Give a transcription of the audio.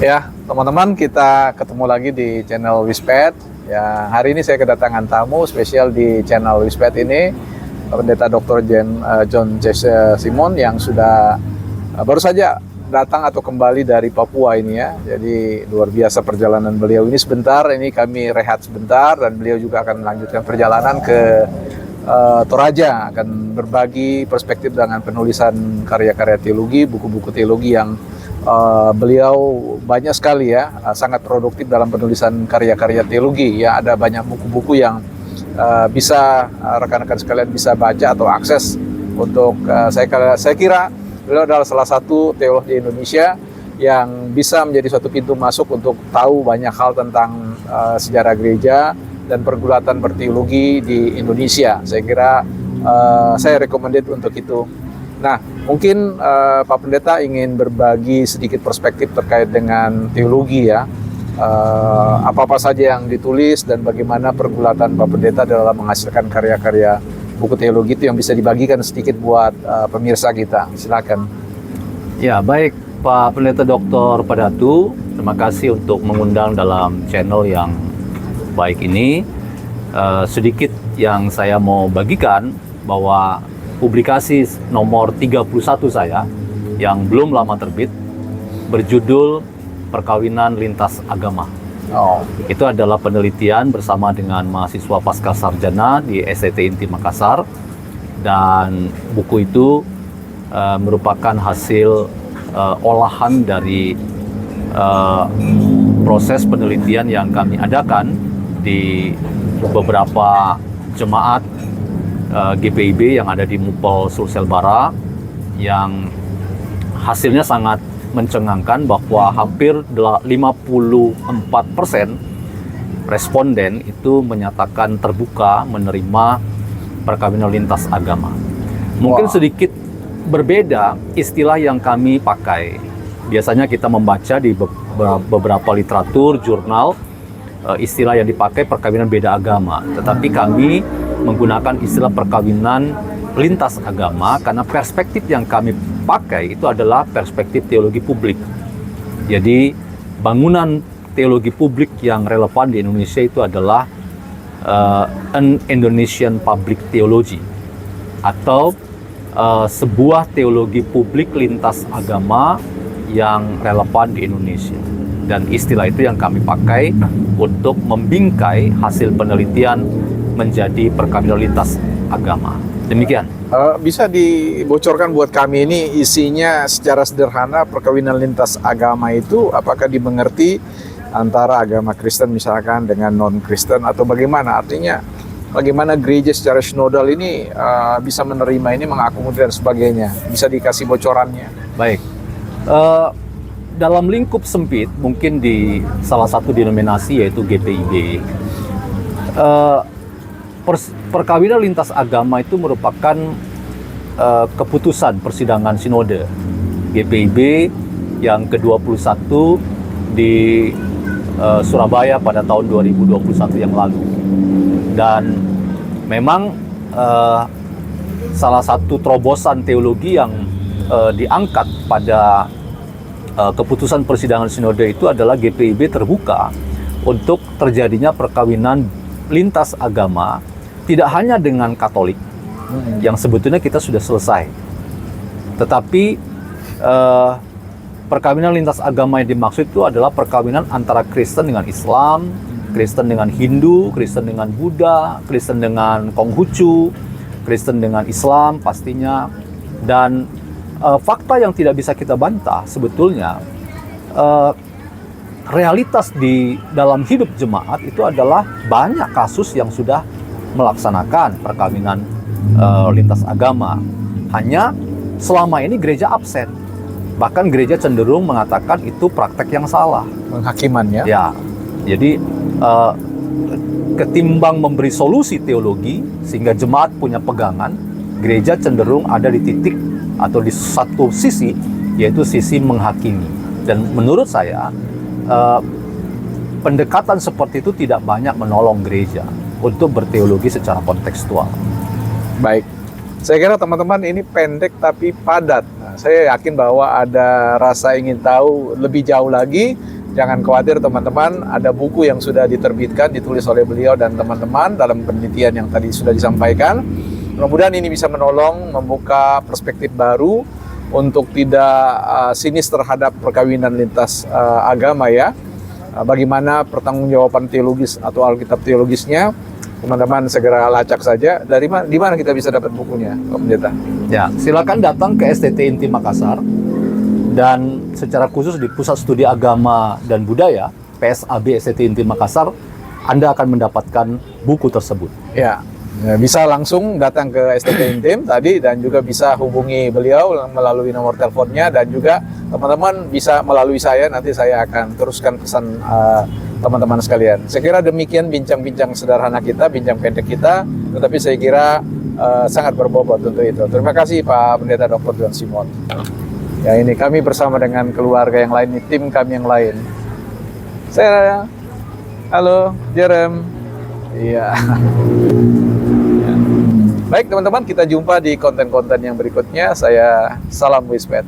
Ya, teman-teman, kita ketemu lagi di channel Wisped. Ya, hari ini saya kedatangan tamu spesial di channel Wisped ini, Pendeta Dr. John C. Simon yang sudah baru saja datang atau kembali dari Papua ini ya. Jadi luar biasa perjalanan beliau ini. Sebentar, ini kami rehat sebentar dan beliau juga akan melanjutkan perjalanan ke Toraja, akan berbagi perspektif dengan penulisan karya-karya teologi, buku-buku teologi yang beliau banyak sekali ya, sangat produktif dalam penulisan karya-karya teologi ya. Ada banyak buku-buku yang bisa rekan-rekan sekalian bisa baca atau akses untuk saya kira beliau adalah salah satu teolog di Indonesia yang bisa menjadi suatu pintu masuk untuk tahu banyak hal tentang sejarah gereja dan pergulatan berteologi di Indonesia. Saya kira saya recommended untuk itu. Nah, mungkin Pak Pendeta ingin berbagi sedikit perspektif terkait dengan teologi ya. Apa-apa saja yang ditulis dan bagaimana pergulatan Pak Pendeta dalam menghasilkan karya-karya buku teologi itu yang bisa dibagikan sedikit buat pemirsa kita. Silakan. Ya, baik Pak Pendeta Dr. Padatu, terima kasih untuk mengundang dalam channel yang baik ini. Sedikit yang saya mau bagikan bahwa publikasi nomor 31 saya yang belum lama terbit berjudul Perkawinan Lintas Agama. Itu adalah penelitian bersama dengan mahasiswa pasca sarjana di STT Inti Makassar, dan buku itu merupakan hasil olahan dari proses penelitian yang kami adakan di beberapa jemaat GPIB yang ada di Mupol Sulsel Bara, yang hasilnya sangat mencengangkan bahwa hampir 54% responden itu menyatakan terbuka menerima perkawinan lintas agama. Mungkin sedikit berbeda istilah yang kami pakai. Biasanya kita membaca di beberapa literatur, jurnal, istilah yang dipakai perkawinan beda agama. Tetapi kami menggunakan istilah perkawinan lintas agama karena perspektif yang kami pakai itu adalah perspektif teologi publik. Jadi bangunan teologi publik yang relevan di Indonesia itu adalah an Indonesian Public Theology, atau sebuah teologi publik lintas agama yang relevan di Indonesia. Dan istilah itu yang kami pakai untuk membingkai hasil penelitian menjadi perkawinan lintas agama. Demikian. Bisa dibocorkan buat kami ini isinya secara sederhana, perkawinan lintas agama itu apakah dimengerti antara agama Kristen misalkan dengan non-Kristen atau bagaimana? Artinya bagaimana gereja secara sinodal ini bisa menerima ini, mengakomodir dan sebagainya. Bisa dikasih bocorannya? Baik. Dalam lingkup sempit, mungkin di salah satu denominasi yaitu GPIB, perkawinan lintas agama itu merupakan keputusan persidangan sinode GPIB yang ke-21 di Surabaya pada tahun 2021 yang lalu. Dan memang salah satu terobosan teologi yang diangkat pada keputusan persidangan sinode itu adalah GPIB terbuka untuk terjadinya perkawinan lintas agama, tidak hanya dengan Katolik, yang sebetulnya kita sudah selesai, tetapi perkawinan lintas agama yang dimaksud itu adalah perkawinan antara Kristen dengan Islam, Kristen dengan Hindu, Kristen dengan Buddha, Kristen dengan Konghucu, Kristen dengan Islam pastinya. Dan fakta yang tidak bisa kita bantah sebetulnya, realitas di dalam hidup jemaat itu adalah banyak kasus yang sudah melaksanakan perkawinan lintas agama. Hanya selama ini gereja absen. Bahkan gereja cenderung mengatakan itu praktek yang salah. Penghakiman ya? Ya, jadi ketimbang memberi solusi teologi sehingga jemaat punya pegangan, gereja cenderung ada di titik atau di satu sisi, yaitu sisi menghakimi. Dan menurut saya pendekatan seperti itu tidak banyak menolong gereja untuk berteologi secara kontekstual. Baik, saya kira teman-teman ini pendek tapi padat. Nah, saya yakin bahwa ada rasa ingin tahu lebih jauh lagi. Jangan khawatir teman-teman, ada buku yang sudah diterbitkan, ditulis oleh beliau dan teman-teman dalam penelitian yang tadi sudah disampaikan. Mudah-mudahan ini bisa menolong membuka perspektif baru untuk tidak sinis terhadap perkawinan lintas agama ya. Bagaimana pertanggungjawaban teologis atau Alkitab teologisnya, teman-teman segera lacak saja. Di mana kita bisa dapat bukunya, Pak Pendeta? Ya, silakan datang ke STT Inti Makassar dan secara khusus di Pusat Studi Agama dan Budaya PSAB STT Inti Makassar, Anda akan mendapatkan buku tersebut. Ya, bisa langsung datang ke STT Intim tadi dan juga bisa hubungi beliau melalui nomor teleponnya, dan juga teman-teman bisa melalui saya, nanti saya akan teruskan pesan teman-teman sekalian. Saya kira demikian bincang-bincang sederhana kita, bincang pendek kita, tetapi saya kira sangat berbobot untuk itu. Terima kasih Pak Pendeta Dr. John Simon. Ya, ini kami bersama dengan keluarga yang lain, tim kami yang lain. Halo, Jerem. Iya. Baik teman-teman, kita jumpa di konten-konten yang berikutnya. Saya salam Wispet.